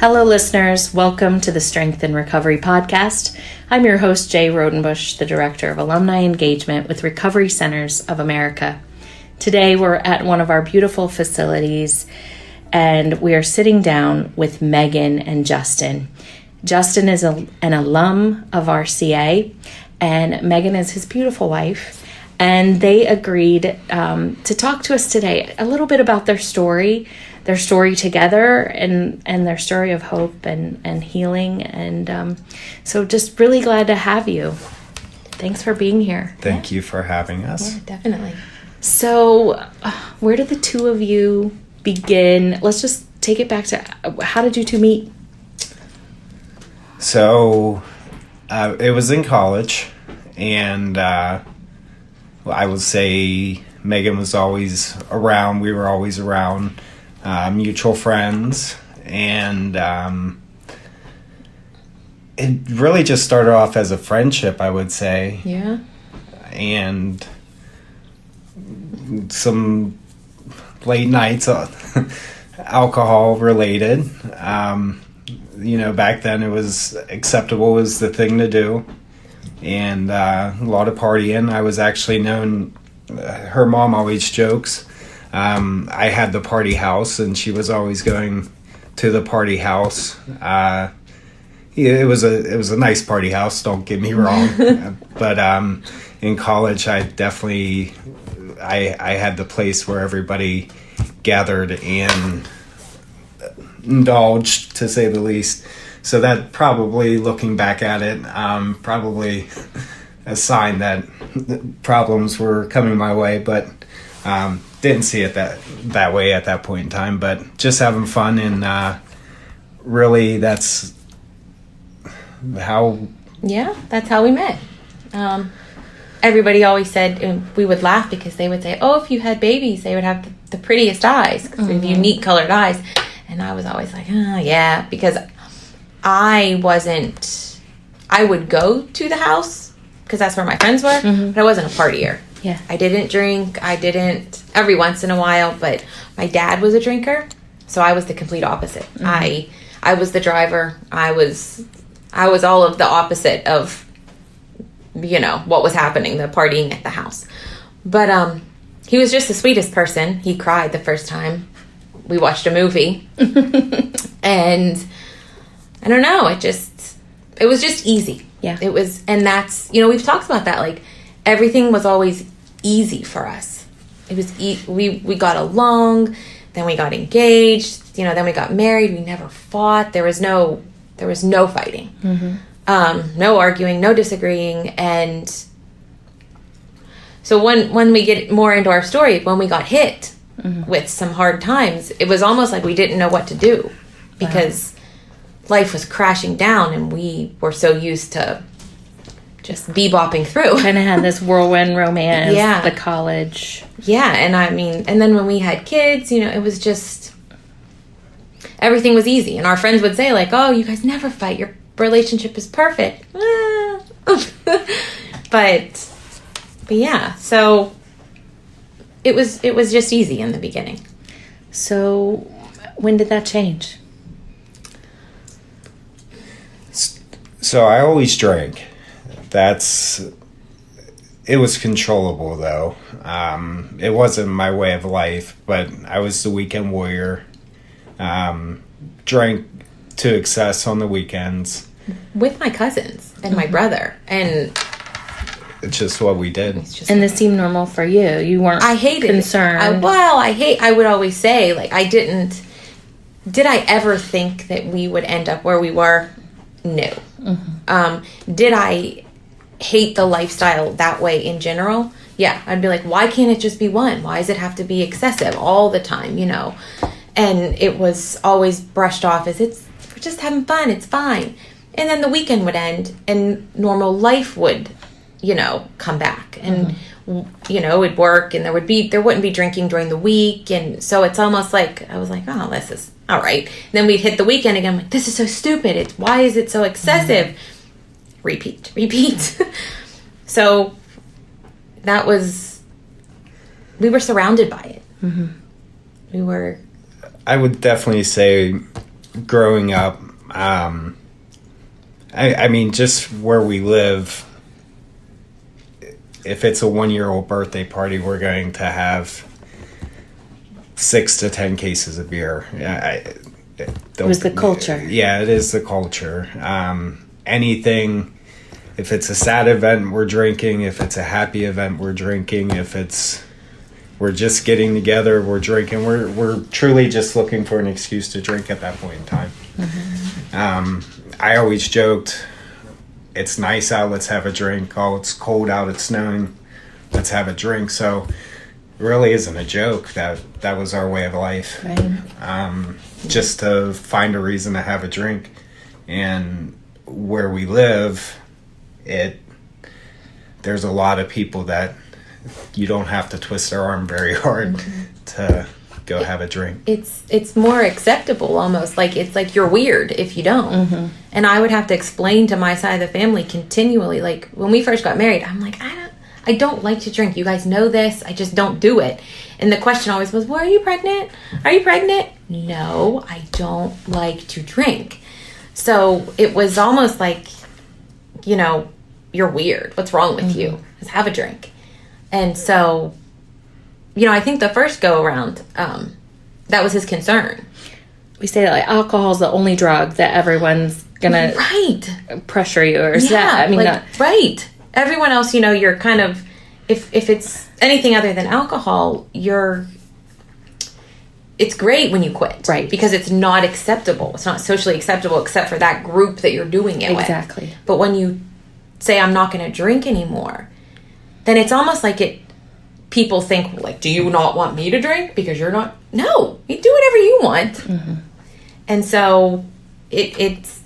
Hello, listeners. Welcome to the Strength and Recovery Podcast. I'm your host, Jaye Rodenbush, the Director of Alumni Engagement with Recovery Centers of America. Today, we're at one of our beautiful facilities, and we are sitting down with Megan and Justin. Justin is an alum of RCA, and Megan is his beautiful wife, and they agreed to talk to us today a little bit about their story together and their story of hope and healing. And so just really glad to have you. Thanks for being here. Thank you for having us. Yeah, definitely. So where did the two of you begin? Let's just take it back to how did you two meet? So it was in college, and I would say Megan was always around. We were always around. Mutual friends, and it really just started off as a friendship, I would say. Yeah. And some late nights, alcohol related. Back then it was acceptable, was the thing to do, and a lot of partying. I was actually known. Her mom always jokes. I had the party house, and she was always going to the party house. It was a nice party house. Don't get me wrong, but in college, I definitely I had the place where everybody gathered and indulged, to say the least. So that probably, looking back at it, probably a sign that problems were coming my way, but. Didn't see it that way at that point in time, but just having fun, and really that's how... Yeah, that's how we met. Everybody always said, and we would laugh because they would say, oh, if you had babies, they would have the prettiest eyes, because we have unique colored eyes. And I was always like, oh, yeah, because I would go to the house, because that's where my friends were, but I wasn't a partier. Yeah. I didn't drink. Every once in a while, but my dad was a drinker, so I was the complete opposite. I was the driver. I was all of the opposite of, what was happening, the partying at the house. But he was just the sweetest person. He cried the first time we watched a movie. And I don't know, it was just easy. Yeah. It was, and that's, we've talked about that, like, everything was always easy for us. It was we got along, then we got engaged, then we got married. We never fought. There was no fighting, no arguing, no disagreeing. And so when we get more into our story, when we got hit with some hard times, it was almost like we didn't know what to do, because life was crashing down, and we were so used to just bebopping through. Kind of had this whirlwind romance, yeah. The college. Yeah, and and then when we had kids, it was just, everything was easy. And our friends would say, like, oh, you guys never fight. Your relationship is perfect. But yeah, so it was just easy in the beginning. So when did that change? So I always drank. It was controllable, though. It wasn't my way of life, but I was the weekend warrior. Drank to excess on the weekends. With my cousins and my brother. And it's just what we did. And this seemed normal for you. You weren't concerned. I would always say, like, did I ever think that we would end up where we were? No. Did I hate the lifestyle that way in general? Yeah. I'd be like, why can't it just be one? Why does it have to be excessive all the time, And it was always brushed off as, we're just having fun, it's fine. And then the weekend would end, and normal life would, come back. And, it'd work, and there wouldn't be drinking during the week. And so it's almost like, I was like, oh, this is all right. And then we'd hit the weekend again. I'm like, this is so stupid. Why is it so excessive? Repeat. So we were surrounded by it. We were. I would definitely say growing up, I mean, just where we live, if it's a 1-year-old birthday party, we're going to have 6 to 10 cases of beer. It was the culture. Yeah, it is the culture. Anything, if it's a sad event, we're drinking. If it's a happy event, we're drinking. If we're just getting together, we're drinking. We're truly just looking for an excuse to drink at that point in time. I always joked, it's nice out, let's have a drink. Oh, it's cold out, it's snowing, let's have a drink. So it really isn't a joke. That was our way of life. Right. Just to find a reason to have a drink. And where we live, there's a lot of people that you don't have to twist their arm very hard to go have a drink. It's more acceptable almost. Like, it's like you're weird if you don't. And I would have to explain to my side of the family continually. Like, when we first got married, I'm like, I don't like to drink. You guys know this. I just don't do it. And the question always was, well, are you pregnant? Are you pregnant? No, I don't like to drink. So it was almost like, you're weird. What's wrong with you? Just have a drink. And so, I think the first go around, that was his concern. We say that like alcohol is the only drug that everyone's gonna pressure you, or is that? I mean, right. Everyone else, you're kind of, if it's anything other than alcohol, it's great when you quit, right? Because it's not acceptable. It's not socially acceptable except for that group that you're doing it with. Exactly. But when you say, I'm not going to drink anymore, then it's almost like people think, like, do you not want me to drink? Because you're not. No, you do whatever you want. And so it's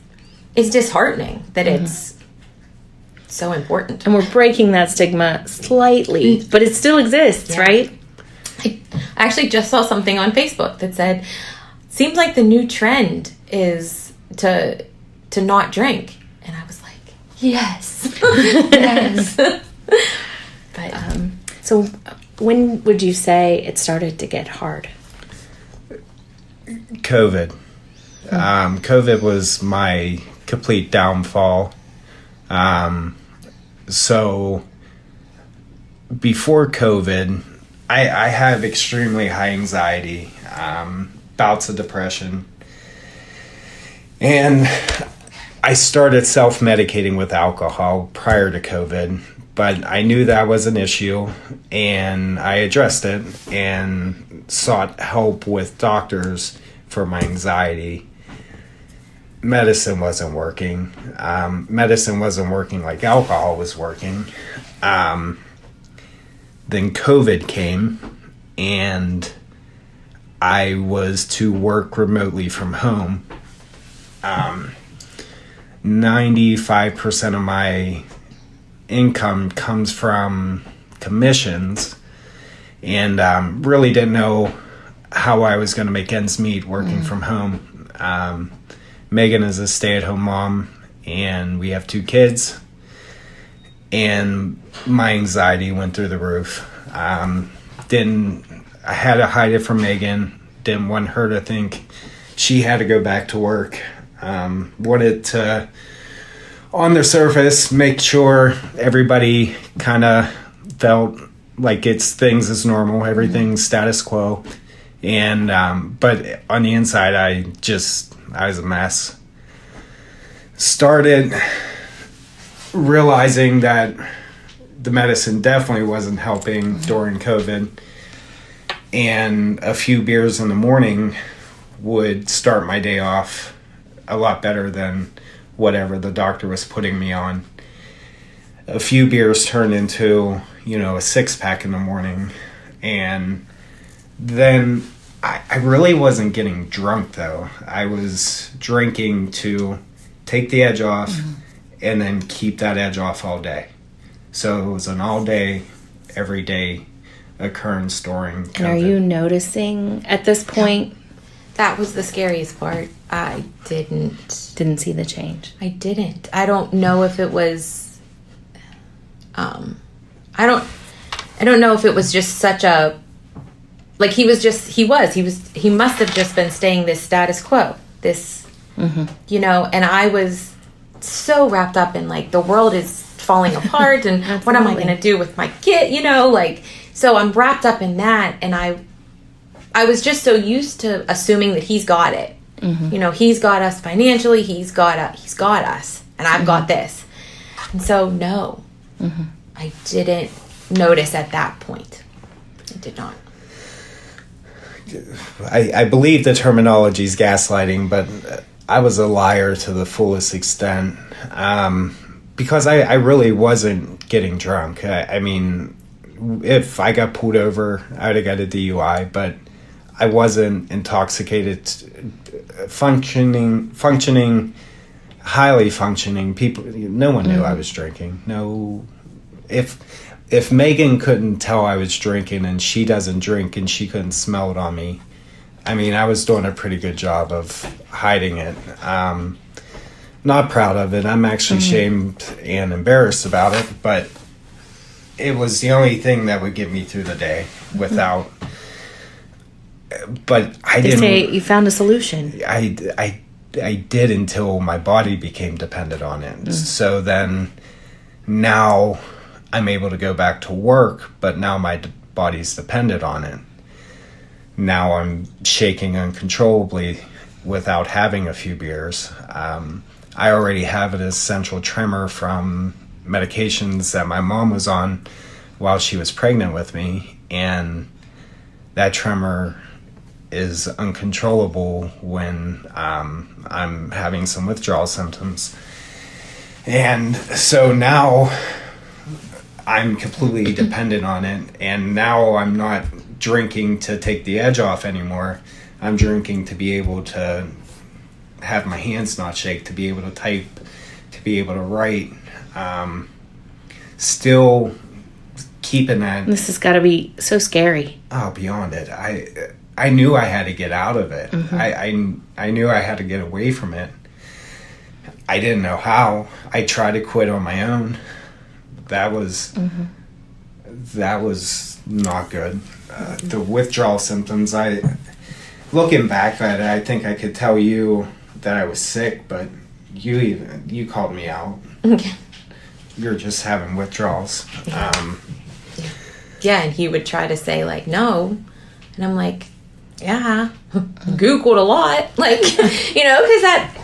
disheartening that it's so important. And we're breaking that stigma slightly, but it still exists, right? I actually just saw something on Facebook that said, seems like the new trend is to not drink. And I was like, yes. Yes. But so when would you say it started to get hard? COVID. COVID was my complete downfall. So before COVID, I have extremely high anxiety, bouts of depression, and I started self-medicating with alcohol prior to COVID, but I knew that was an issue, and I addressed it and sought help with doctors for my anxiety. Medicine wasn't working. Medicine wasn't working like alcohol was working. Then COVID came, and I was to work remotely from home. 95% of my income comes from commissions, and really didn't know how I was going to make ends meet working from home. Megan is a stay-at-home mom, and we have 2 kids. And my anxiety went through the roof. I had to hide it from Megan. Didn't want her to think she had to go back to work. Wanted to, on the surface, make sure everybody kind of felt like things as normal, everything's status quo. And but on the inside, I was a mess. Started realizing that the medicine definitely wasn't helping during COVID, and a few beers in the morning would start my day off a lot better than whatever the doctor was putting me on. A few beers turned into, a 6-pack in the morning, and then I really wasn't getting drunk, though. I was drinking to take the edge off and then keep that edge off all day. So it was an all-day, everyday occurrence during COVID. And are you noticing at this point? That was the scariest part. I didn't see the change. I didn't. I don't know if it was... I don't know if it was just such a... Like, he must have just been staying this status quo, this, you know, and I was so wrapped up in like the world is falling apart and what am I going to do with my kid, you know, like, so I'm wrapped up in that. And I was just so used to assuming that he's got it. You know, he's got us financially, he's got us, and I've got this. And so, no, I didn't notice at that point. I did not. I believe the terminology is gaslighting, but I was a liar to the fullest extent, because I really wasn't getting drunk. I mean, if I got pulled over, I would have got a DUI, but I wasn't intoxicated, functioning, highly functioning. People, no one knew I was drinking. No, if Megan couldn't tell I was drinking and she doesn't drink and she couldn't smell it on me, I mean, I was doing a pretty good job of hiding it. Not proud of it. I'm actually ashamed and embarrassed about it, but it was the only thing that would get me through the day without. But I didn't. Say you found a solution. I did until my body became dependent on it. So then, now I'm able to go back to work, but now my body's dependent on it. Now I'm shaking uncontrollably without having a few beers. I already have an essential tremor from medications that my mom was on while she was pregnant with me, and that tremor is uncontrollable when I'm having some withdrawal symptoms. And so now I'm completely dependent on it, and now I'm not drinking to take the edge off anymore. I'm drinking to be able to have my hands not shake, to be able to type, to be able to write. Still keeping that. This has got to be so scary. Oh, beyond it. I knew I had to get out of it. I knew I had to get away from it. I didn't know how. I tried to quit on my own. That was not good. The withdrawal symptoms, looking back at it, I think I could tell you that I was sick, but you called me out. You're just having withdrawals. Yeah, and he would try to say like, no. And I'm like, yeah, Googled a lot. Like, you know,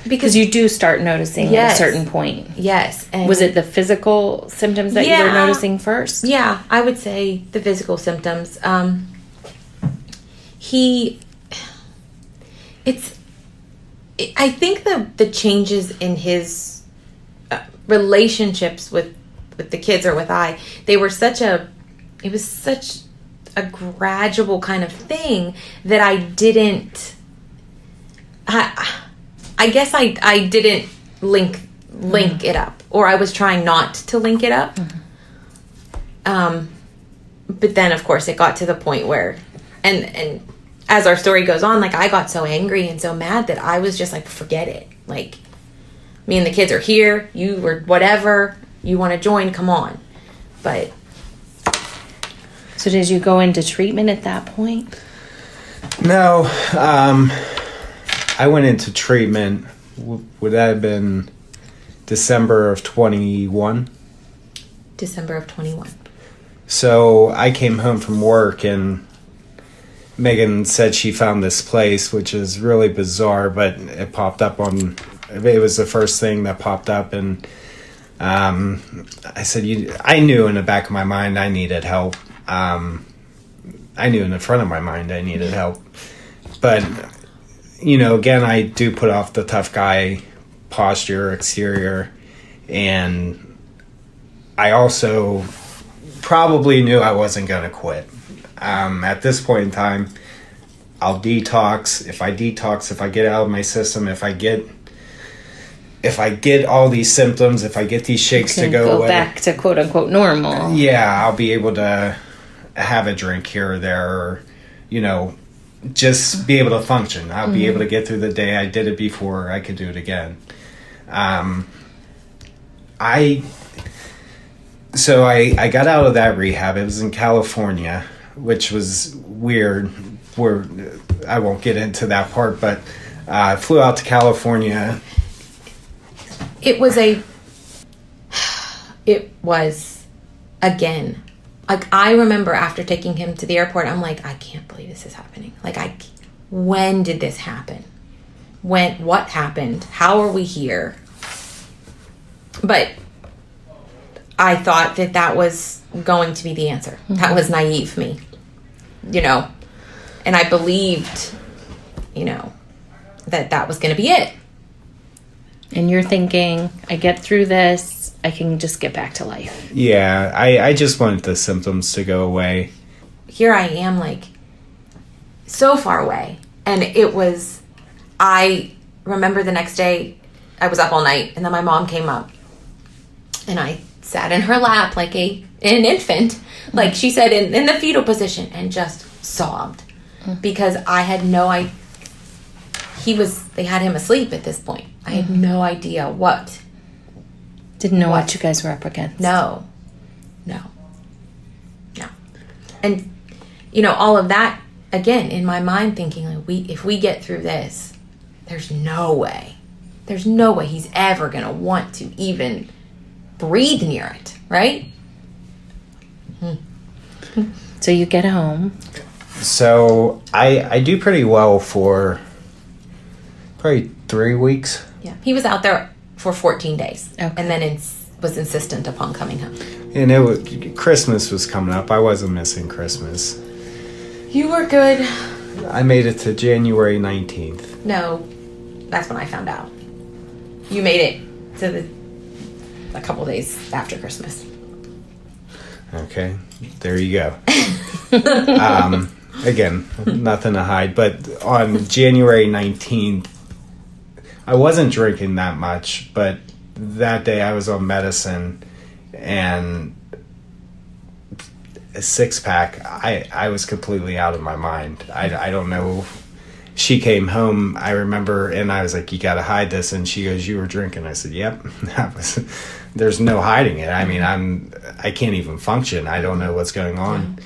because you do start noticing at a certain point. Yes. And was it the physical symptoms that you were noticing first? Yeah, I would say the physical symptoms. I think the changes in his relationships with the kids or with they were such a gradual kind of thing that I didn't. I guess I didn't link it up, or I was trying not to link it up. But then, of course, it got to the point where, and as our story goes on, like I got so angry and so mad that I was just like, forget it. Like, me and the kids are here. You or whatever you want to join, come on. But. So did you go into treatment at that point? No. I went into treatment, would that have been December of 21? December of 21. So I came home from work and Megan said she found this place, which is really bizarre, but it popped up it was the first thing that popped up, and I said, I knew in the back of my mind I needed help. I knew in the front of my mind I needed help. But, again, I do put off the tough guy posture, exterior, and I also probably knew I wasn't going to quit. At this point in time, I'll detox. If I get out of my system, if I get all these symptoms, if I get these shakes to go away, back to quote unquote normal. Yeah, I'll be able to have a drink here or there, or, just be able to function. I'll be able to get through the day. I did it before. I could do it again. I got out of that rehab. It was in California, which was weird. I won't get into that part, but Flew out to California. It was, again, like, I remember after taking him to the airport, I'm like, I can't believe this is happening. Like, when did this happen? What happened? How are we here? But I thought that was going to be the answer. Mm-hmm. That was naive me, and I believed, that was going to be it. And you're thinking, I get through this, I can just get back to life. Yeah, I just wanted the symptoms to go away. Here I am, like, so far away. And I remember the next day, I was up all night, and then my mom came up. And I sat in her lap like an infant, like she said, in the fetal position, and just sobbed. Because I had no idea. They had him asleep at this point. I had no idea what. Didn't know what you guys were up against. No. And, all of that, again, in my mind thinking, like, if we get through this, there's no way he's ever going to want to even breathe near it, right? So you get home. So I do pretty well for probably 3 weeks. Yeah, he was out there for 14 days, okay. And then was insistent upon coming home. And Christmas was coming up. I wasn't missing Christmas. You were good. I made it to January 19th. No, that's when I found out. You made it to a couple days after Christmas. Okay, there you go. Again, nothing to hide. But on January 19th, I wasn't drinking that much, but that day I was on medicine, and a 6-pack, I was completely out of my mind. I don't know. She came home, I remember, and I was like, you got to hide this. And she goes, you were drinking. I said, yep. There's no hiding it. I mean, I can't even function. I don't know what's going on.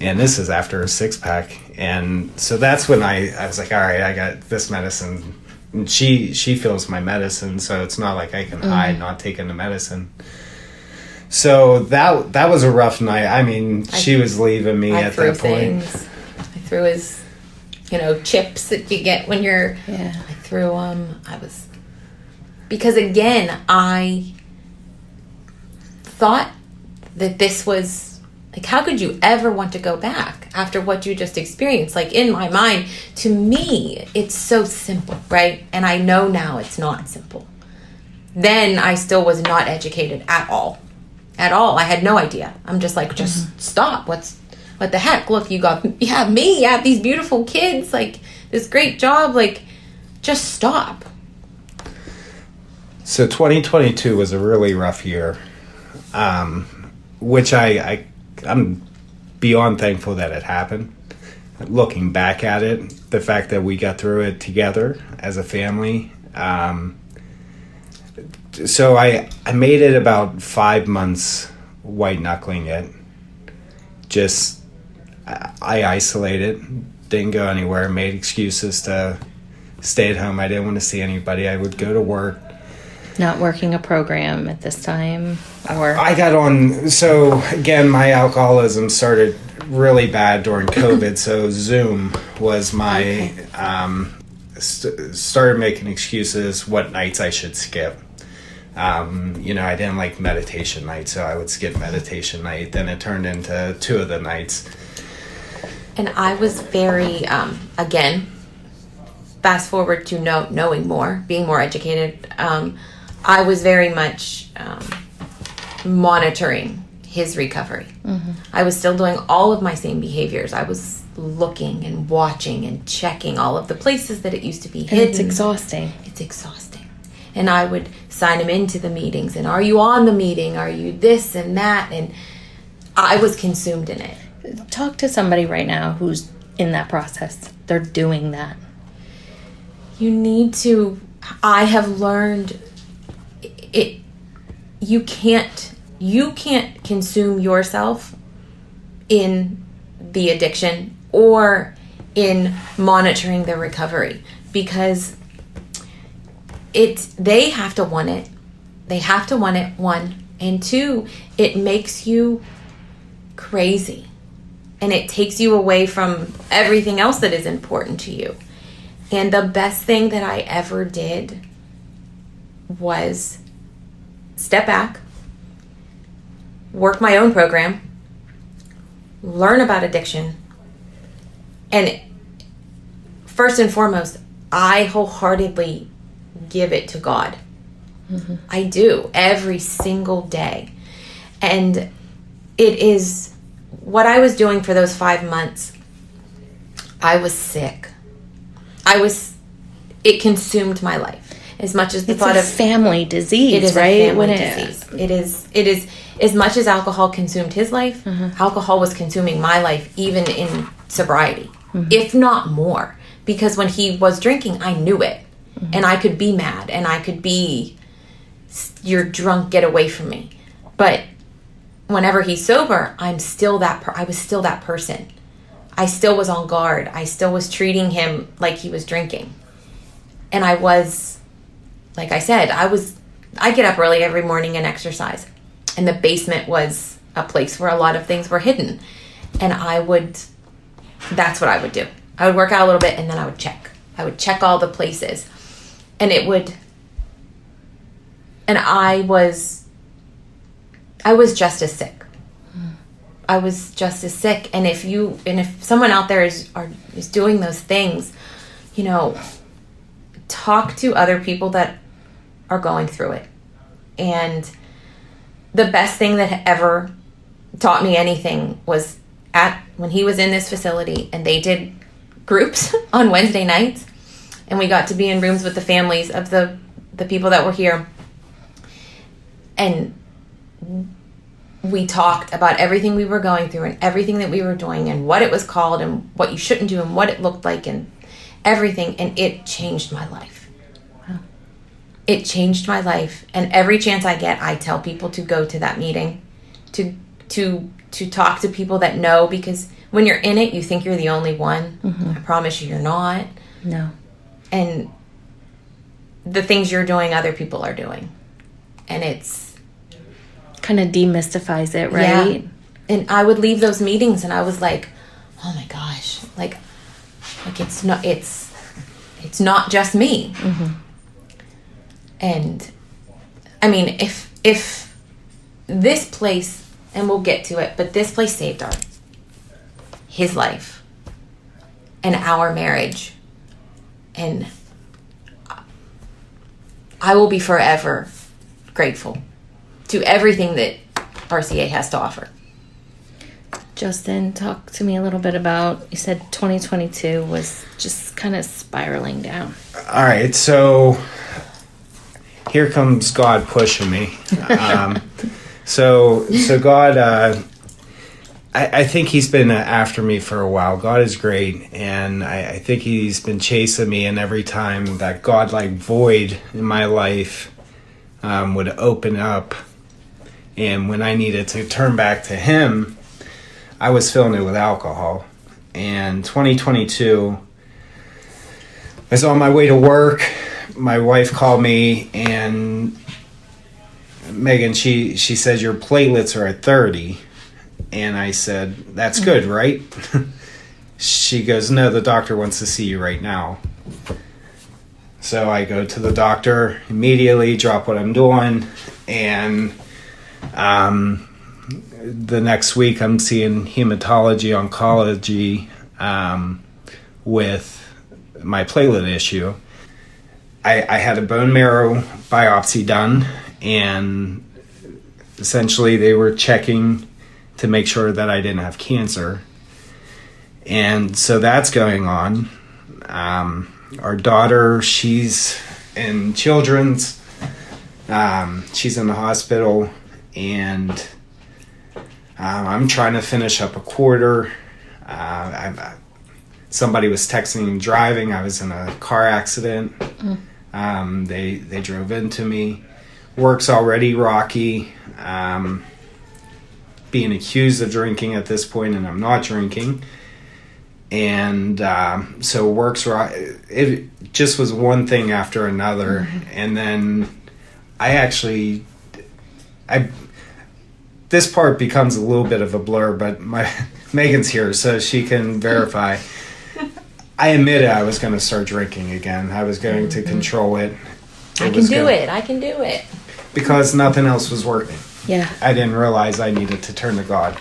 And this is after a 6-pack. And so that's when I was like, all right, I got this medicine. And she fills my medicine, so it's not like I can hide not taking the medicine. So that was a rough night. I mean, she was leaving me at that point. I threw his, chips that you get when you're... Yeah. I threw because again, I thought that this was... Like, how could you ever want to go back after what you just experienced? Like, in my mind, to me, it's so simple, right? And I know now it's not simple. Then I still was not educated at all. At all. I had no idea. I'm just like, stop. What the heck? Look, you have me. You have these beautiful kids. Like, this great job. Like, just stop. So 2022 was a really rough year, which I'm beyond thankful that it happened. Looking back at it, the fact that we got through it together as a family. So I made it about 5 months white knuckling it. Just, I isolated, didn't go anywhere, made excuses to stay at home. I didn't want to see anybody. I would go to work. Not working a program at this time? Or I got on, so again, my alcoholism started really bad during COVID, so Zoom was my, started making excuses what nights I should skip. I didn't like meditation night, so I would skip meditation night. Then it turned into 2 of the nights. And I was very, again, fast forward to knowing more, being more educated, I was very much monitoring his recovery. Mm-hmm. I was still doing all of my same behaviors. I was looking and watching and checking all of the places that it used to be hidden. And it's exhausting. It's exhausting. And I would sign him into the meetings. And are you on the meeting? Are you this and that? And I was consumed in it. Talk to somebody right now who's in that process. They're doing that. You need to... I have learned... You can't consume yourself in the addiction or in monitoring the recovery, because they have to want it. They have to want it, one. And two, it makes you crazy. And it takes you away from everything else that is important to you. And the best thing that I ever did was step back, work my own program, learn about addiction, and first and foremost, I wholeheartedly give it to God. Mm-hmm. I do, every single day. And it is what I was doing for those 5 months. I was sick. It consumed my life as much as the thought of family disease. It is right? a family disease. It is as much as alcohol consumed his life. Mm-hmm. Alcohol was consuming my life, even in sobriety, if not more. Because when he was drinking, I knew it, and I could be mad, and I could be, "You're drunk, get away from me." But whenever he's sober, I'm still that. I was still that person. I still was on guard. I still was treating him like he was drinking. And I was, like I said, I get up early every morning and exercise. And the basement was a place where a lot of things were hidden. And that's what I would do. I would work out a little bit and then I would check. I would check all the places. And I was just as sick. I was just as sick. And if someone out there is doing those things, talk to other people that are going through it. And the best thing that ever taught me anything was when he was in this facility and they did groups on Wednesday nights, and we got to be in rooms with the families of the people that were here. And we talked about everything we were going through and everything that we were doing and what it was called and what you shouldn't do and what it looked like and everything. And it changed my life. Wow. It changed my life. And every chance I get, I tell people to go to that meeting, to talk to people that know, because when you're in it, you think you're the only one. Mm-hmm. I promise you're not. No. And the things you're doing, other people are doing. And it's kind of demystifies it, right? Yeah. And I would leave those meetings and I was like, oh my gosh, like it's not just me. Mm-hmm. And I mean, if this place, and we'll get to it, but this place saved his life and our marriage, and I will be forever grateful to everything that RCA has to offer. Justin, talk to me a little bit about, you said 2022 was just kind of spiraling down. All right, so here comes God pushing me. So God, I think he's been after me for a while. God is great, and I think he's been chasing me, and every time that God-like void in my life would open up, and when I needed to turn back to him, I was filling it with alcohol. And 2022, I was on my way to work. My wife called me, and Megan, she said, your platelets are at 30. And I said, that's good, right? She goes, no, the doctor wants to see you right now. So I go to the doctor immediately, drop what I'm doing, and the next week I'm seeing hematology oncology with my platelet issue. I had a bone marrow biopsy done, and essentially they were checking to make sure that I didn't have cancer. And so that's going on. Our daughter, she's in children's. She's in the hospital, and I'm trying to finish up a quarter. Somebody was texting and driving. I was in a car accident. They drove into me. Work's already rocky. Being accused of drinking at this point, and I'm not drinking. And so work's just was one thing after another. And then this part becomes a little bit of a blur, but Megan's here so she can verify. I admitted I was going to start drinking again. I was going to control it. I can do it. Because nothing else was working. Yeah. I didn't realize I needed to turn to God.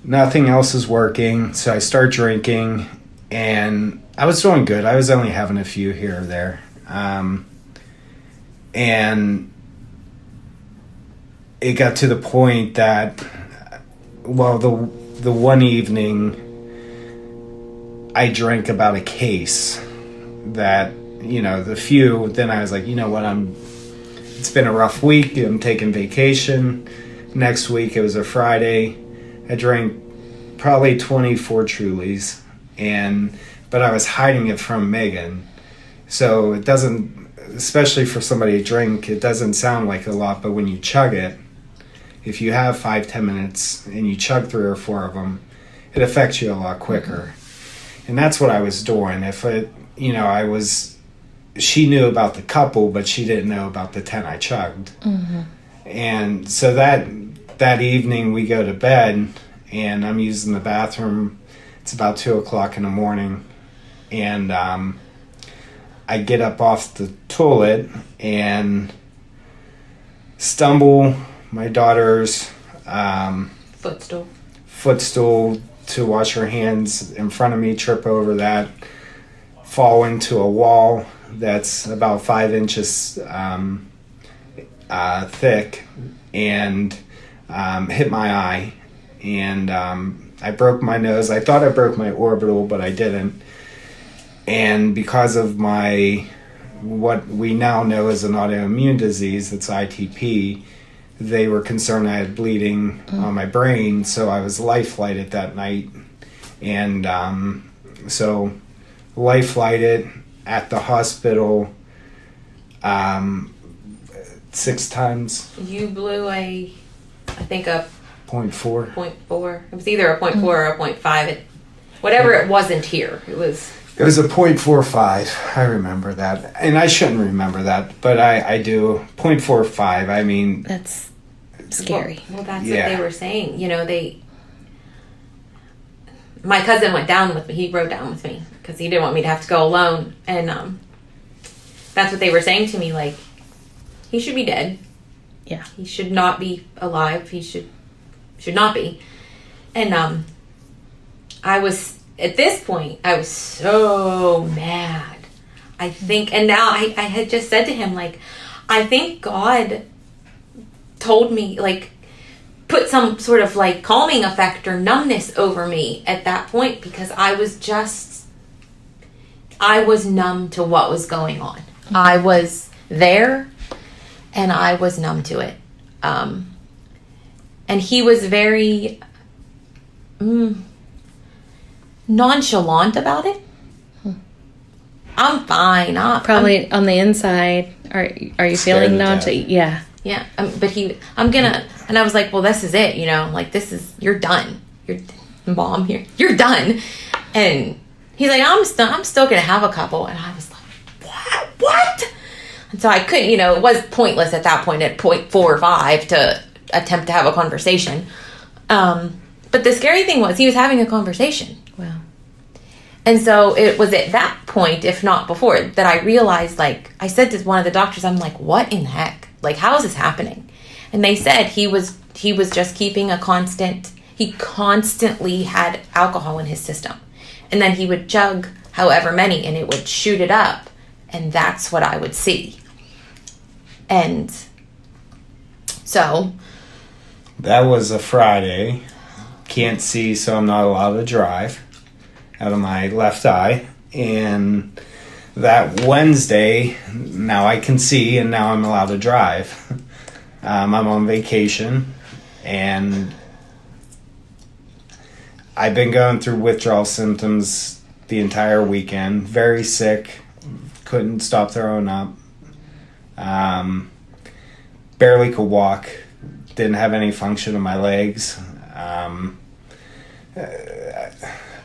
Nothing else is working, so I start drinking, and I was doing good. I was only having a few here or there. And it got to the point that, well, the one evening I drank about a case that, the few, then I was like, you know what, it's been a rough week, I'm taking vacation. Next week, it was a Friday, I drank probably 24 Trulies, but I was hiding it from Megan. So it doesn't, especially for somebody to drink, it doesn't sound like a lot, but when you chug it, if you have 5-10 minutes and you chug 3 or 4 of them, it affects you a lot quicker. And that's what I was doing. She knew about the couple, but she didn't know about the 10 I chugged. And so that evening we go to bed, and I'm using the bathroom. It's about 2 o'clock in the morning, and I get up off the toilet and stumble my daughter's footstool to wash her hands in front of me, trip over that, fall into a wall that's about 5 inches thick, and hit my eye, and I broke my nose. I thought I broke my orbital, but I didn't. And because of what we now know as an autoimmune disease, it's ITP, they were concerned I had bleeding on my brain, so I was life-flighted that night. And so life-flighted at the hospital 6 times. You blew a 0.4. 0.4. It was either a 0.4 or a 0.5. Whatever it wasn't here. It was a 0.45. I remember that. And I shouldn't remember that, but I do. 0.45, I mean... That's scary. Well, that's what they were saying. My cousin went down with me. He rode down with me because he didn't want me to have to go alone. And that's what they were saying to me. Like, he should be dead. Yeah. He should not be alive. He should not be. And I was, at this point, I was so mad. I think, and now I had just said to him, like, I think God told me, like, put some sort of, like, calming effect or numbness over me at that point, because I was numb to what was going on. I was there, and I was numb to it. And he was very nonchalant about it. I'm fine. Probably on the inside. Are you feeling nonchalant? Yeah. Yeah. But and I was like, well, this is it, like, you're done. Mom, you're done. And he's like, I'm still going to have a couple. And I was like, what? And so I couldn't, it was pointless at that point at 0.45 to attempt to have a conversation. But the scary thing was he was having a conversation. Wow. And so it was at that point, if not before, that I realized, like, I said to one of the doctors, I'm like, what in the heck? Like, how is this happening? And they said he was just keeping he constantly had alcohol in his system. And then he would chug however many, and it would shoot it up. And that's what I would see. And so... That was a Friday. Can't see, so I'm not allowed to drive out of my left eye. And that Wednesday, now I can see, and now I'm allowed to drive. I'm on vacation, and I've been going through withdrawal symptoms the entire weekend. Very sick. Couldn't stop throwing up. Barely could walk. Didn't have any function in my legs.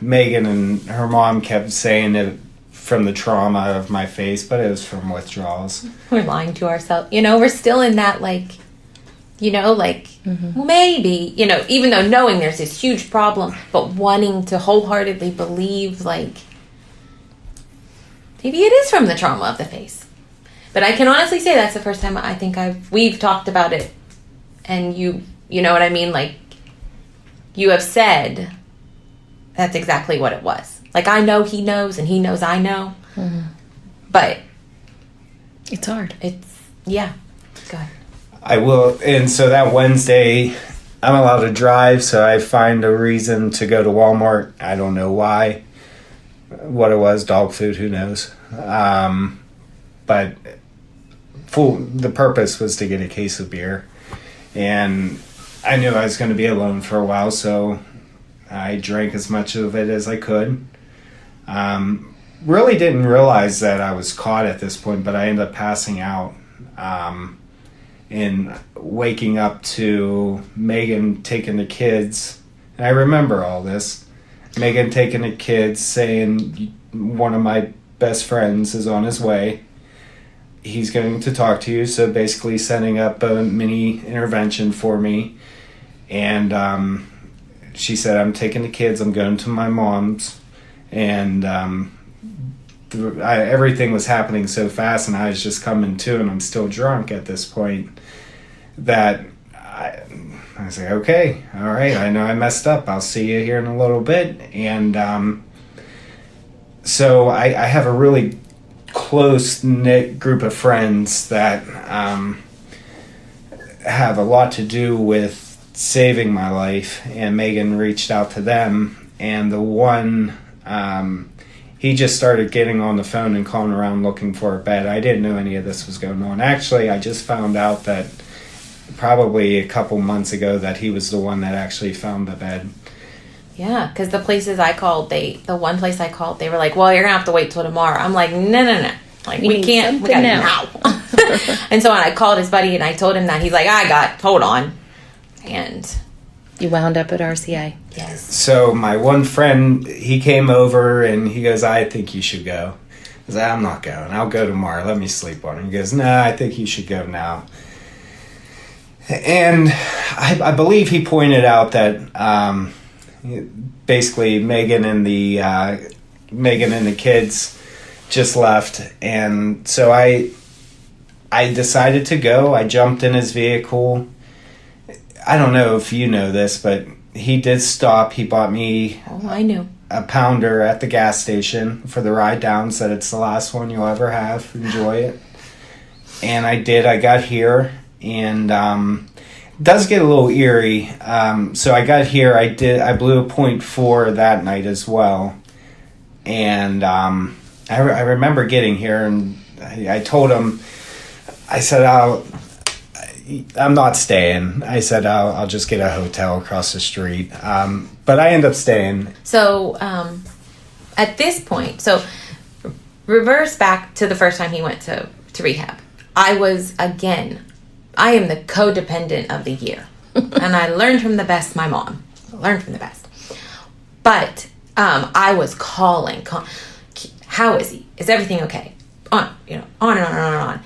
Megan and her mom kept saying that from the trauma of my face, but it was from withdrawals. We're lying to ourselves. We're still in that, well, maybe, even though knowing there's this huge problem, but wanting to wholeheartedly believe, maybe it is from the trauma of the face. But I can honestly say that's the first time I think we've talked about it, and you know what I mean? You have said that's exactly what it was. I know he knows, and he knows I know. Mm-hmm. But it's hard. Yeah. Go ahead. I will. And so that Wednesday, I'm allowed to drive, so I find a reason to go to Walmart. I don't know why. What it was, dog food, who knows. But the purpose was to get a case of beer. And I knew I was going to be alone for a while, so I drank as much of it as I could. Really didn't realize that I was caught at this point, but I ended up passing out and waking up to Megan taking the kids. And I remember all this. Megan taking the kids, saying one of my best friends is on his way. He's going to talk to you, so basically setting up a mini intervention for me. And she said, I'm taking the kids, I'm going to my mom's. And everything was happening so fast, and I was just coming to, and I'm still drunk at this point, that I was like, okay, all right, I know I messed up. I'll see you here in a little bit. And so I have a really close-knit group of friends that have a lot to do with saving my life, and Megan reached out to them, and the one... he just started getting on the phone and calling around looking for a bed. I didn't know any of this was going on. Actually, I just found out that probably a couple months ago that he was the one that actually found the bed. Yeah, because the places I called, the one place I called, they were like, well, you're going to have to wait till tomorrow. I'm like, no. We can't. We got it now. And so when I called his buddy and I told him that, he's like, hold on. And... You wound up at RCA. Yes. So my one friend, he came over and he goes, I think you should go. I was like, I'm not going. I'll go tomorrow. Let me sleep on it. He goes, no, I think you should go now. And I believe he pointed out that basically Megan and the kids just left. And so I decided to go. I jumped in his vehicle. I don't know if you know this, but he did stop. He bought me I knew. a pounder at the gas station for the ride down. Said it's the last one you'll ever have. Enjoy it. And I did. I got here, and it does get a little eerie. So I got here. I blew a .4 that night as well. And I remember getting here, and I told him, I said, I'm not staying. I said, I'll just get a hotel across the street. But I end up staying. So at this point, reverse back to the first time he went to rehab. I am the codependent of the year. And I learned from the best, my mom. Learned from the best. But I was calling. How is he? Is everything okay? On and on and on and on.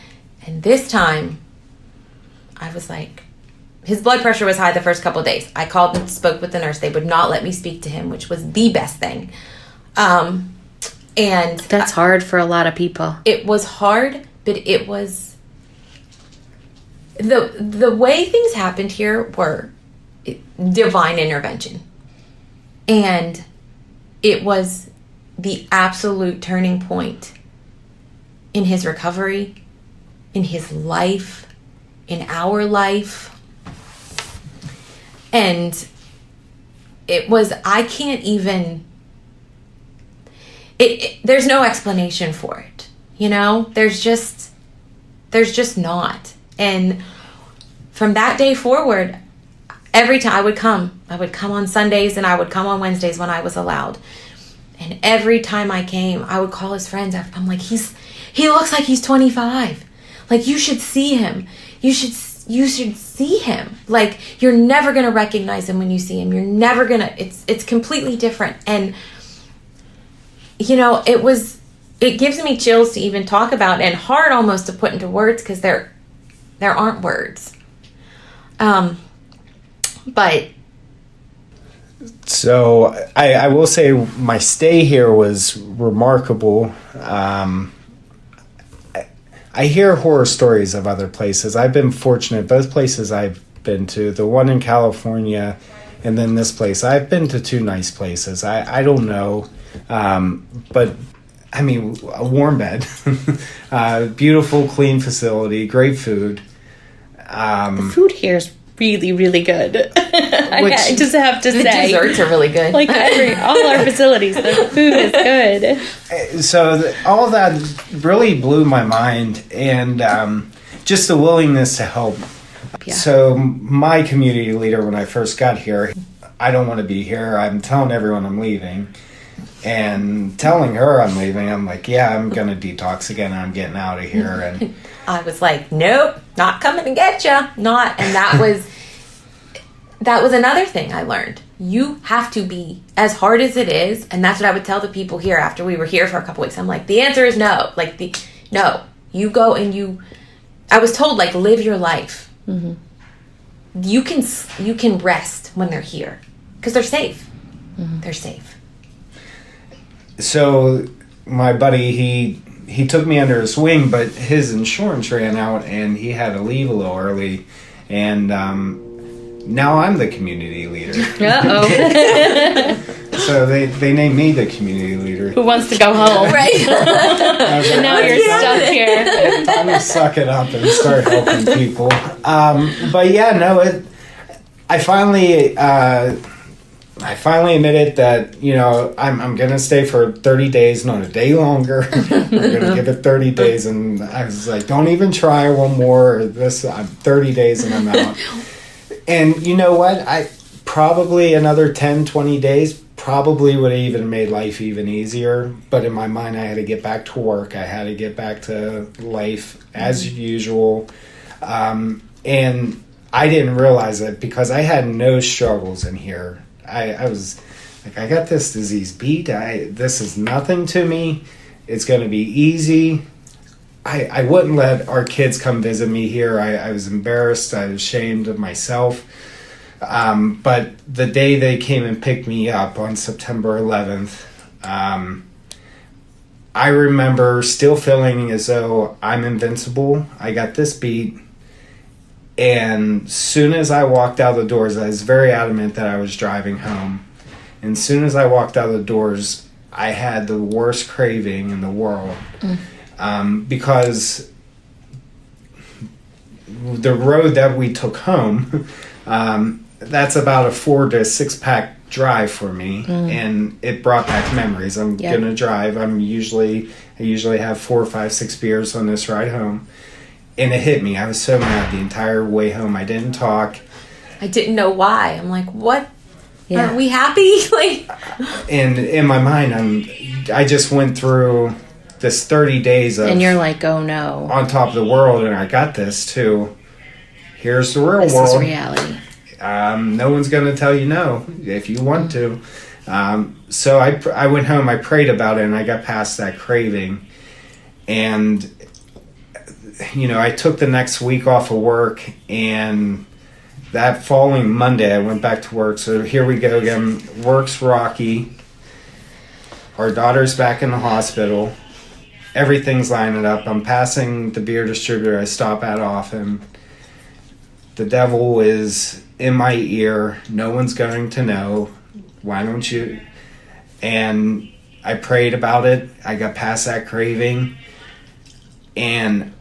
And this time... I was like, his blood pressure was high the first couple of days. I called and spoke with the nurse. They would not let me speak to him, which was the best thing. And that's hard for a lot of people. It was hard, but it was the way things happened here were divine intervention. And it was the absolute turning point in his recovery, in his life, in our life. And it was, I can't even, there's no explanation for it. There's just not. And from that day forward, every time I would come on Sundays and I would come on Wednesdays when I was allowed. And every time I came, I would call his friends. I'm like, he looks like he's 25. Like, you should see him. You should see him. Like, you're never going to recognize him when you see him. You're never going to, it's completely different. And, it was it gives me chills to even talk about, and hard almost to put into words because there aren't words. But so I will say my stay here was remarkable. I hear horror stories of other places. I've been fortunate. Both places I've been to, the one in California and then this place, I've been to two nice places. I don't know. But I mean, a warm bed, beautiful, clean facility, great food. The food here is really, really good. I just have to the say, desserts are really good. like all our facilities, the food is good. So all that really blew my mind, and just the willingness to help. Yeah. So my community leader, when I first got here, I don't want to be here. I'm telling everyone I'm leaving. And telling her I'm leaving, I'm like, yeah, I'm going to detox again. I'm getting out of here. And I was like, nope, not coming to get you. Not. And that was another thing I learned. You have to be, as hard as it is, and that's what I would tell the people here after we were here for a couple weeks. I'm like, the answer is no. Like, no. You go and I was told, like, live your life. Mm-hmm. You can rest when they're here because they're safe. Mm-hmm. They're safe. So my buddy, he took me under his wing, but his insurance ran out and he had to leave a little early. And now I'm the community leader. Uh-oh. So they named me the community leader. Who wants to go home? Right. And now you're stuck here. It's time to suck it up and start helping people. But yeah, no, I finally admitted that, you know, I'm going to stay for 30 days, not a day longer. I'm going to give it 30 days. And I was like, don't even try one more. I'm 30 days and I'm out. And you know what? I probably another 10, 20 days probably would have even made life even easier. But in my mind, I had to get back to work. I had to get back to life as usual. And I didn't realize it because I had no struggles in here. I was like, I got this disease beat. This is nothing to me. It's going to be easy. I wouldn't let our kids come visit me here. I was embarrassed. I was ashamed of myself. But the day they came and picked me up on September 11th, I remember still feeling as though I'm invincible. I got this beat. And soon as I walked out the doors, I was very adamant that I was driving home. And soon as I walked out the doors, I had the worst craving in the world. Because the road that we took home, that's about a 4 to 6 pack drive for me. And it brought back memories. I'm going to drive. I usually have 4, 5, 6 beers on this ride home. And it hit me. I was so mad the entire way home. I didn't talk. I didn't know why. I'm like, what? Yeah. Aren't we happy? Like, and in my mind, I just went through this 30 days of... And you're like, oh no. On top of the world, and I got this too. Here's the real world. This is reality. No one's going to tell you no if you want to. So I went home, I prayed about it, and I got past that craving. And... You know, I took the next week off of work, and that following Monday, I went back to work. So here we go again. Work's rocky. Our daughter's back in the hospital. Everything's lining up. I'm passing the beer distributor I stop at often. The devil is in my ear. No one's going to know. Why don't you? And I prayed about it. I got past that craving. And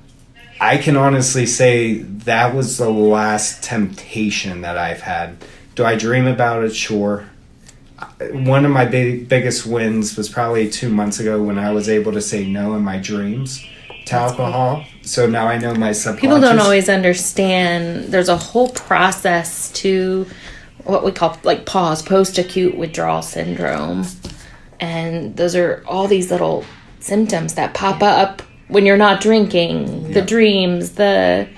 I can honestly say that was the last temptation that I've had. Do I dream about it? Sure. One of my biggest wins was probably 2 months ago when I was able to say no in my dreams to alcohol. So now I know my subconscious. People don't always understand. There's a whole process to what we call like post-acute withdrawal syndrome. And those are all these little symptoms that pop up when you're not drinking, the dreams, the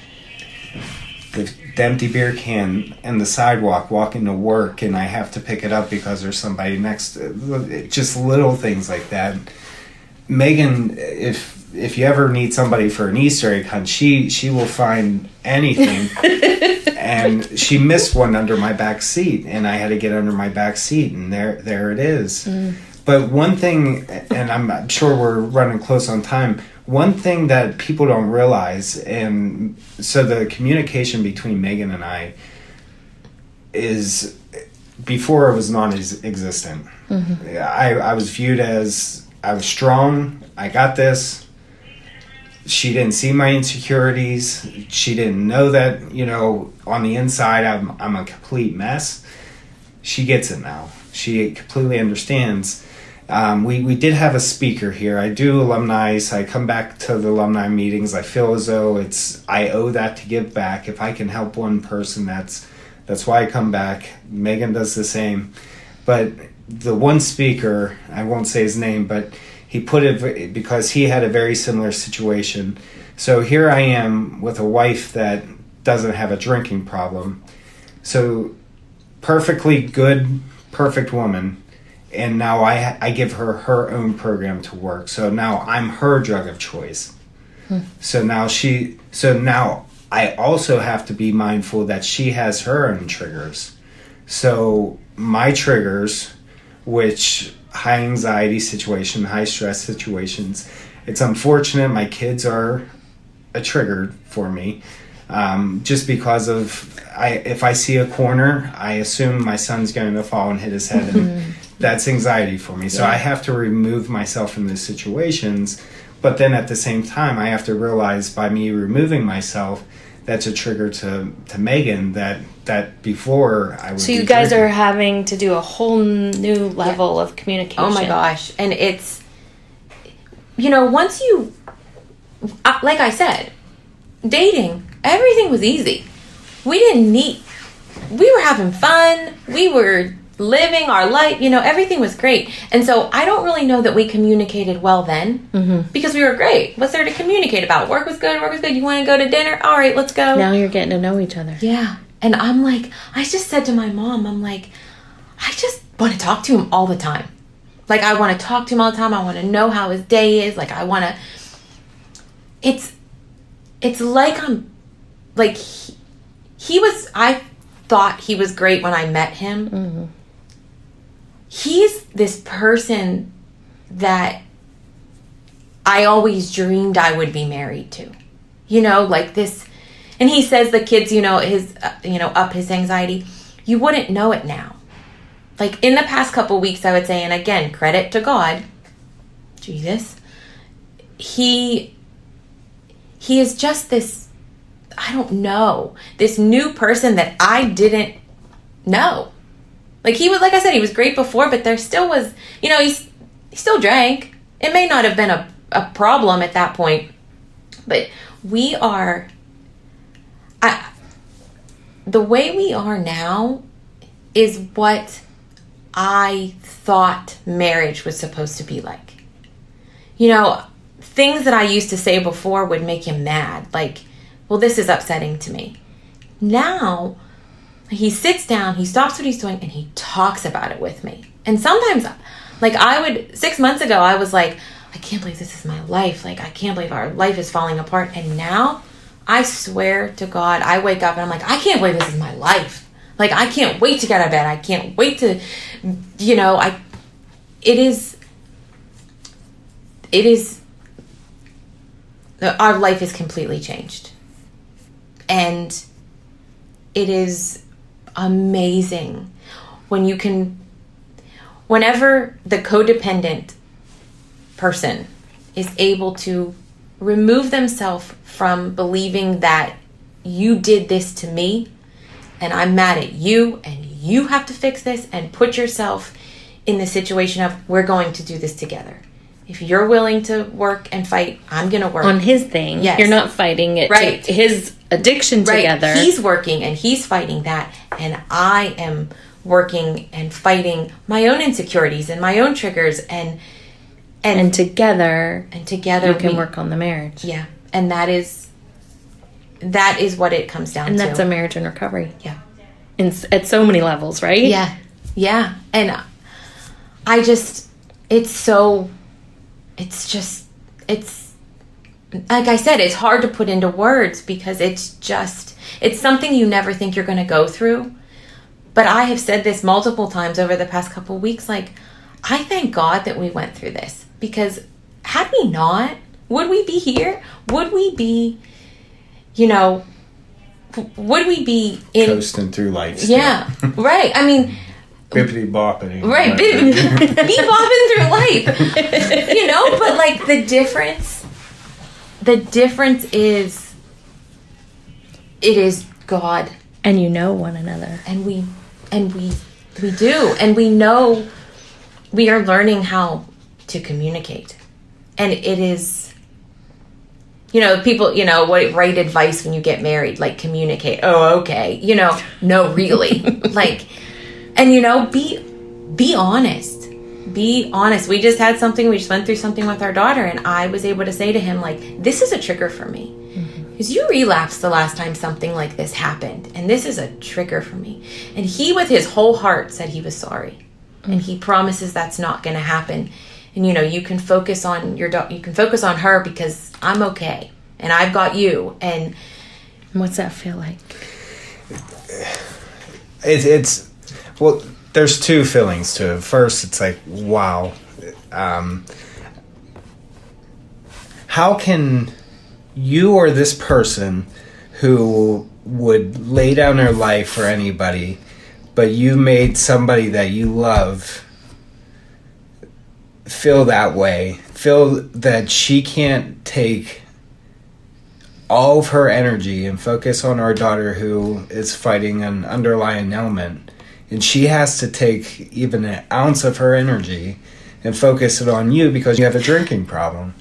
empty beer can and the sidewalk walking to work, and I have to pick it up because there's somebody next to it. Just little things like that. Megan, if you ever need somebody for an Easter egg hunt, she will find anything. And she missed one under my back seat, and I had to get under my back seat, and there it is. But one thing, and I'm sure we're running close on time, one thing that people don't realize, and so the communication between Megan and I is, before it was non-existent. I was viewed as, I was strong, I got this. She didn't see my insecurities. She didn't know that, on the inside I'm a complete mess. She gets it now. She completely understands. We did have a speaker here. I do alumni. I come back to the alumni meetings. I feel as though I owe that to give back. If I can help one person, that's why I come back. Megan does the same. But the one speaker, I won't say his name, but he put it because he had a very similar situation. So here I am with a wife that doesn't have a drinking problem. So perfectly good, perfect woman. And now I give her own program to work. So now I'm her drug of choice. So now I also have to be mindful that she has her own triggers. So my triggers, which high anxiety situation, high stress situations, it's unfortunate my kids are a trigger for me. Just because of, if I see a corner, I assume my son's going to fall and hit his head, and that's anxiety for me. So I have to remove myself from those situations. But then at the same time, I have to realize by me removing myself, that's a trigger to Megan that before I would. So you guys are having to do a whole new level of communication. Oh my gosh. And it's, once you, like I said, dating, everything was easy. We were having fun. We were living our life, everything was great. And so I don't really know that we communicated well then because we were great. What's there to communicate about? Work was good. You want to go to dinner? All right, let's go. Now you're getting to know each other. Yeah. And I'm like, I just said to my mom, I'm like, I just want to talk to him all the time. Like, I want to talk to him all the time. I want to know how his day is. Like, I want to, it's like I'm, like, I thought he was great when I met him. He's this person that I always dreamed I would be married to, like this. And he says the kids, his, up his anxiety. You wouldn't know it now. Like in the past couple weeks, I would say, and again, credit to God, Jesus, he is just this, I don't know, this new person that I didn't know. Like he was, like I said, he was great before, but there still was, he still drank. It may not have been a problem at that point, but the way we are now is what I thought marriage was supposed to be like. Things that I used to say before would make him mad. Like, well, this is upsetting to me. Now, he sits down, he stops what he's doing, and he talks about it with me. And sometimes, like 6 months ago, I was like, I can't believe this is my life. Like, I can't believe our life is falling apart. And now, I swear to God, I wake up and I'm like, I can't believe this is my life. Like, I can't wait to get out of bed. I can't wait to, our life is completely changed. And it is amazing whenever the codependent person is able to remove themselves from believing that you did this to me and I'm mad at you and you have to fix this, and put yourself in the situation of, we're going to do this together. If you're willing to work and fight, I'm going to work. On his thing. Yes. You're not fighting it. Right. His addiction together. He's working and he's fighting that. And I am working and fighting my own insecurities and my own triggers. And together you can work on the marriage. Yeah. And that is what it comes down to. And that's a marriage in recovery. Yeah. At so many levels, right? Yeah. Yeah. And it's so it's like I said, it's hard to put into words because it's something you never think you're going to go through. But I have said this multiple times over the past couple of weeks, like, I thank God that we went through this, because had we not, would we be here? Would we be, would we be in... Coasting through life still. Yeah, right. I mean... Bippity boppity. Right, be bopping through life. But like the difference is, it is God. And one another. And we do. And we know we are learning how to communicate. And it is, people, write advice when you get married, like communicate. Oh, okay. No, really. Like, and be honest. Be honest. We just went through something with our daughter, and I was able to say to him, like, this is a trigger for me. Because you relapsed the last time something like this happened, and this is a trigger for me. And he, with his whole heart, said he was sorry. And he promises that's not going to happen. And you can focus on you can focus on her, because I'm okay and I've got you. And what's that feel like? It's well, there's two feelings to it. First, it's like, wow, how can you or this person who would lay down their life for anybody, but you made somebody that you love feel that way, feel that she can't take all of her energy and focus on our daughter who is fighting an underlying ailment, and she has to take even an ounce of her energy and focus it on you because you have a drinking problem.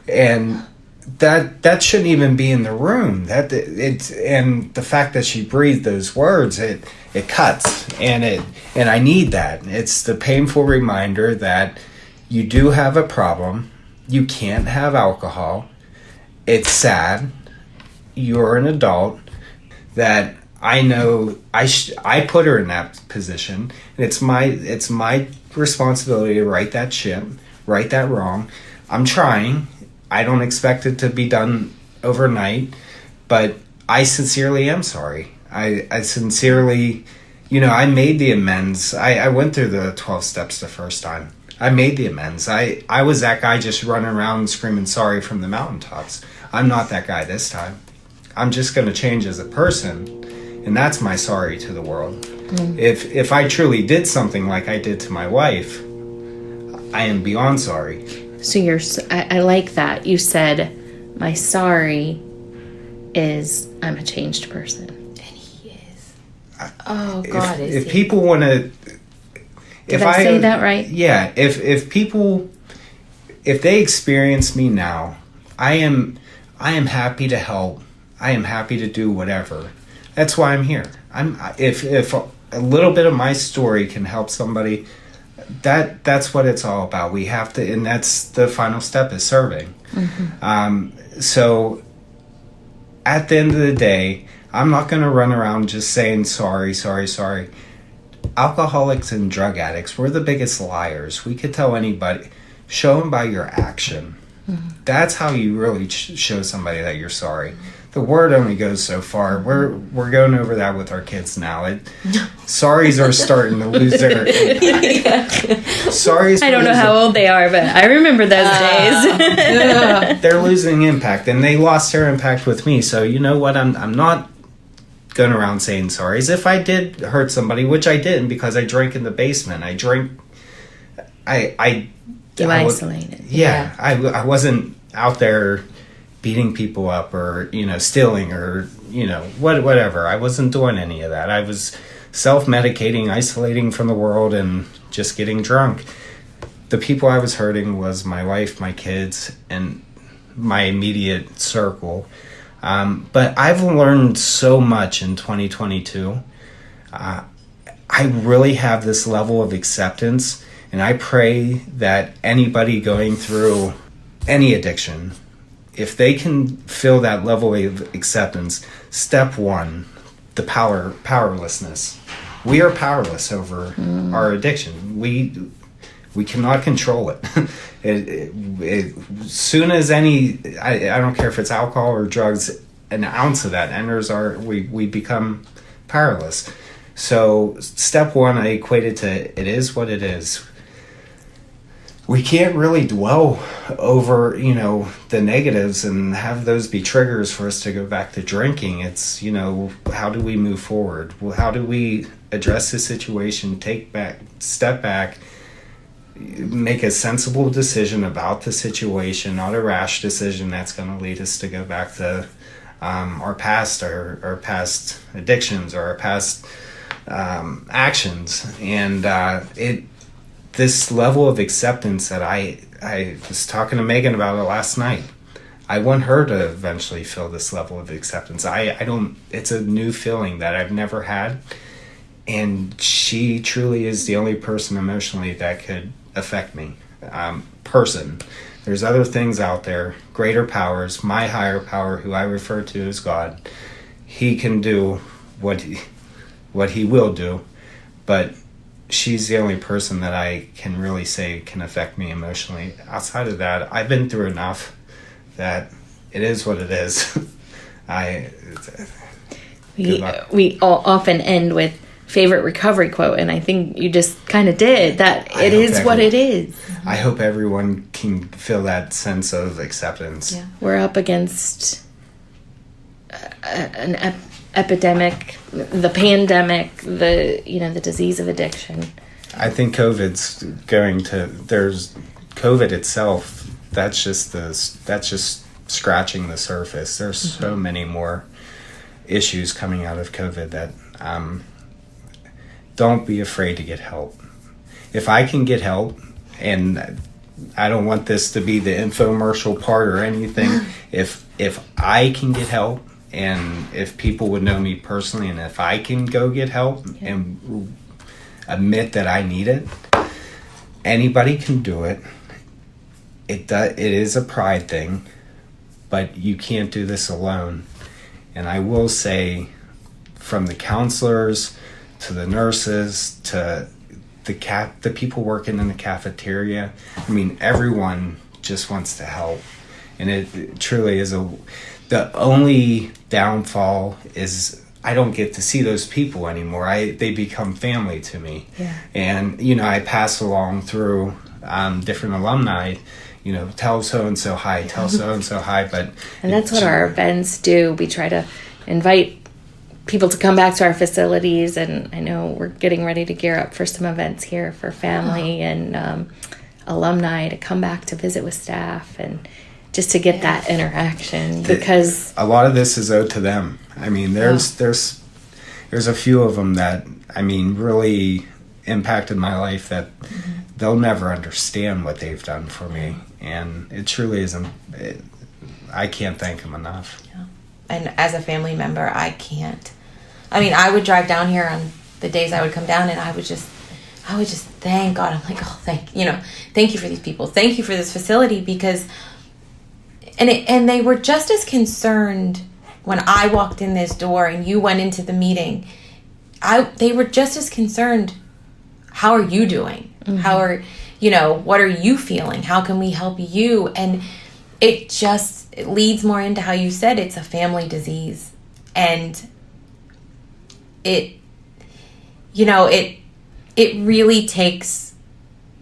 And that shouldn't even be in the room. And the fact that she breathed those words, it cuts, and I need that. It's the painful reminder that you do have a problem. You can't have alcohol. It's sad. You're an adult. That I know I put her in that position. And it's my responsibility to right that ship, right that wrong. I'm trying. I don't expect it to be done overnight, but I sincerely am sorry. I sincerely, I made the amends. I went through the 12 steps the first time. I made the amends. I was that guy just running around screaming sorry from the mountaintops. I'm not that guy this time. I'm just going to change as a person, and that's my sorry to the world. Mm. If I truly did something like I did to my wife, I am beyond sorry. So I like that. You said, my sorry is I'm a changed person. And he is. Oh, God, is he? If people want to... Did I say that right? Yeah. If people... If they experience me now, I am happy to help. I am happy to do whatever. That's why I'm here. If a little bit of my story can help somebody... That's what it's all about. We have to, and that's the final step, is serving. Mm-hmm. So at the end of the day, I'm not going to run around just saying sorry. Alcoholics and drug addicts, we're the biggest liars. We could tell anybody. Show them by your action. Mm-hmm. That's how you really show somebody that you're sorry. The word only goes so far. We're going over that with our kids now. Sorries are starting to lose their impact. Sorries. I don't know how old they are, but I remember those days. They're losing impact, and they lost their impact with me. So you know what? I'm not going around saying sorries. If I did hurt somebody, which I didn't, because I drank in the basement. I drank. You isolated. Yeah, I wasn't out there beating people up or stealing or whatever. I wasn't doing any of that. I was self-medicating, isolating from the world, and just getting drunk. The people I was hurting was my wife, my kids, and my immediate circle. But I've learned so much in 2022. I really have this level of acceptance, and I pray that anybody going through any addiction, if they can feel that level of acceptance, step one, the powerlessness. We are powerless over our addiction. We We cannot control it. As soon as I don't care if it's alcohol or drugs, an ounce of that enters we become powerless. So step one, I equated to it is what it is. We can't really dwell over, the negatives and have those be triggers for us to go back to drinking. It's, how do we move forward? Well, how do we address the situation, step back, make a sensible decision about the situation, not a rash decision that's going to lead us to go back to our past addictions or our past actions. And this level of acceptance that I was talking to Megan about it last night. I want her to eventually feel this level of acceptance. It's a new feeling that I've never had. And she truly is the only person emotionally that could affect me. There's other things out there, greater powers, my higher power, who I refer to as God. He can do what he will do, but she's the only person that I can really say can affect me emotionally. Outside of that, I've been through enough that it is what it is. We all often end with favorite recovery quote, and I think you just kind of did that. It is what it is. I hope everyone can feel that sense of acceptance. Yeah. We're up against an epidemic, the pandemic, the disease of addiction. I think there's COVID itself. That's just scratching the surface. There's so many more issues coming out of COVID that don't be afraid to get help. If I can get help, and I don't want this to be the infomercial part or anything, if I can get help, and if people would know me personally, and if I can go get help and admit that I need it, anybody can do it. It is a pride thing, but you can't do this alone. And I will say, from the counselors to the nurses to the people working in the cafeteria, everyone just wants to help. And it truly is the only downfall is I don't get to see those people anymore. They become family to me. Yeah. And, I pass along through different alumni, tell so-and-so hi, tell so-and-so hi. And that's what our events do. We try to invite people to come back to our facilities, and I know we're getting ready to gear up for some events here for family and alumni to come back to visit with staff and just to get that interaction, because a lot of this is owed to them. There's a few of them that really impacted my life that they'll never understand what they've done for me, and it truly isn't. I can't thank them enough. Yeah. And as a family member, I can't. I would drive down here on the days I would come down, and I would just thank God. I'm like, oh, thank you for these people. Thank you for this facility, because, and they were just as concerned when I walked in this door and you went into the meeting. They were just as concerned. How are you doing? Mm-hmm. What are you feeling? How can we help you? And it leads more into how you said it's a family disease, and it really takes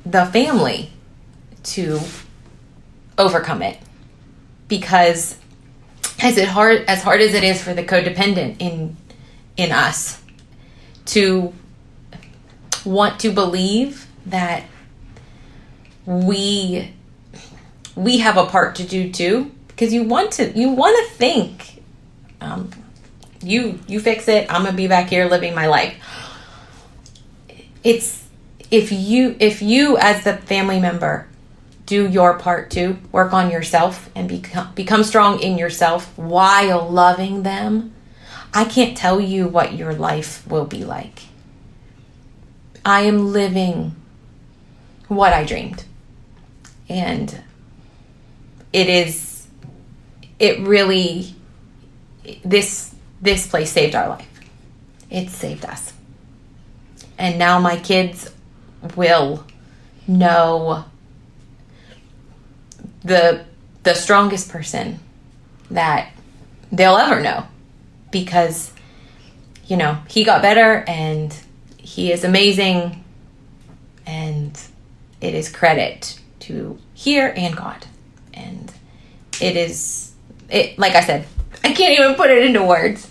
the family to overcome it, because as hard as it is for the codependent in us to want to believe that we have a part to do too, because you want to think, you fix it, I'm gonna be back here living my life. It's if you as the family member do your part too, work on yourself and become strong in yourself while loving them, I can't tell you what your life will be like. I am living what I dreamed. And this place saved our life. It saved us. And now my kids will know the strongest person that they'll ever know, because, you know, he got better and he is amazing, and it is credit to here and God. And like I said, I can't even put it into words.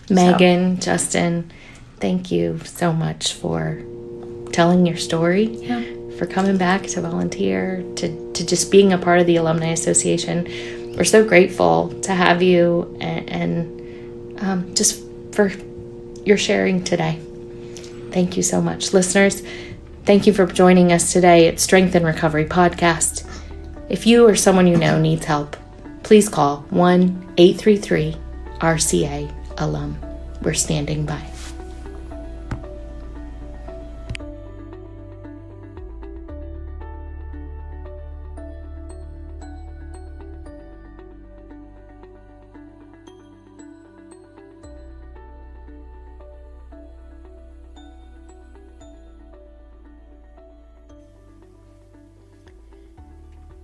Megan, Justin, thank you so much for telling your story, for coming back to volunteer, to just being a part of the Alumni Association. We're so grateful to have you, and just for your sharing today. Thank you so much. Listeners, thank you for joining us today at Strength and Recovery Podcast. If you or someone you know needs help, please call 1-833-RCA-ALUM. We're standing by.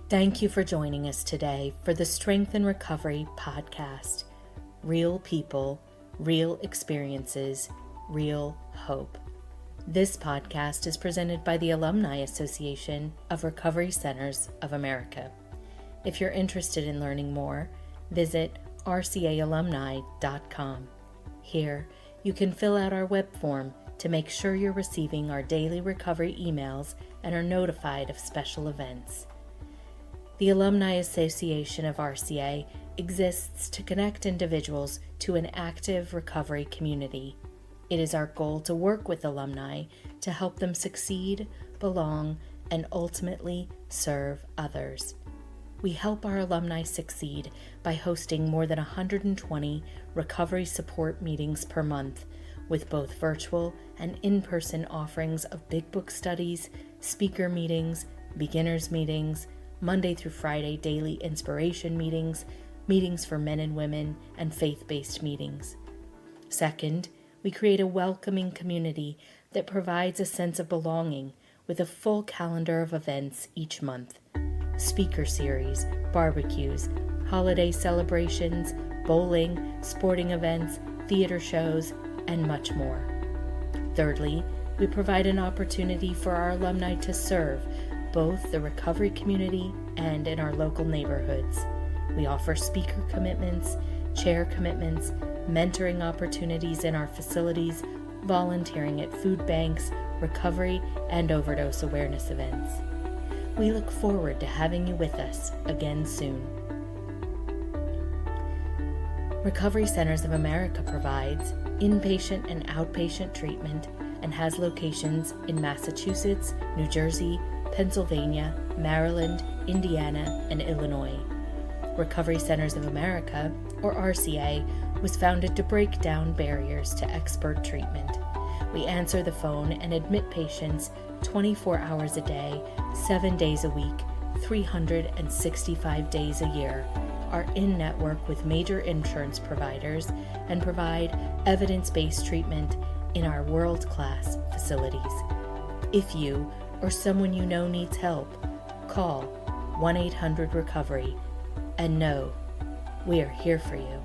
Thank you for joining us today for the Strength and Recovery Podcast. Real people, real experiences, real hope. This podcast is presented by the Alumni Association of Recovery Centers of America. If you're interested in learning more, visit rcaalumni.com. Here, you can fill out our web form to make sure you're receiving our daily recovery emails and are notified of special events. The Alumni Association of RCA exists to connect individuals to an active recovery community. It is our goal to work with alumni to help them succeed, belong, and ultimately serve others. We help our alumni succeed by hosting more than 120 recovery support meetings per month, with both virtual and in-person offerings of big book studies, speaker meetings, beginners meetings, Monday through Friday daily inspiration meetings, meetings for men and women, and faith-based meetings. Second, we create a welcoming community that provides a sense of belonging with a full calendar of events each month. Speaker series, barbecues, holiday celebrations, bowling, sporting events, theater shows, and much more. Thirdly, we provide an opportunity for our alumni to serve both the recovery community and in our local neighborhoods. We offer speaker commitments, chair commitments, mentoring opportunities in our facilities, volunteering at food banks, recovery, and overdose awareness events. We look forward to having you with us again soon. Recovery Centers of America provides inpatient and outpatient treatment and has locations in Massachusetts, New Jersey, Pennsylvania, Maryland, Indiana, and Illinois. Recovery Centers of America, or RCA, was founded to break down barriers to expert treatment. We answer the phone and admit patients 24 hours a day, 7 days a week, 365 days a year, are in network with major insurance providers, and provide evidence-based treatment in our world-class facilities. If you or someone you know needs help, call 1-800-RECOVERY and know we are here for you.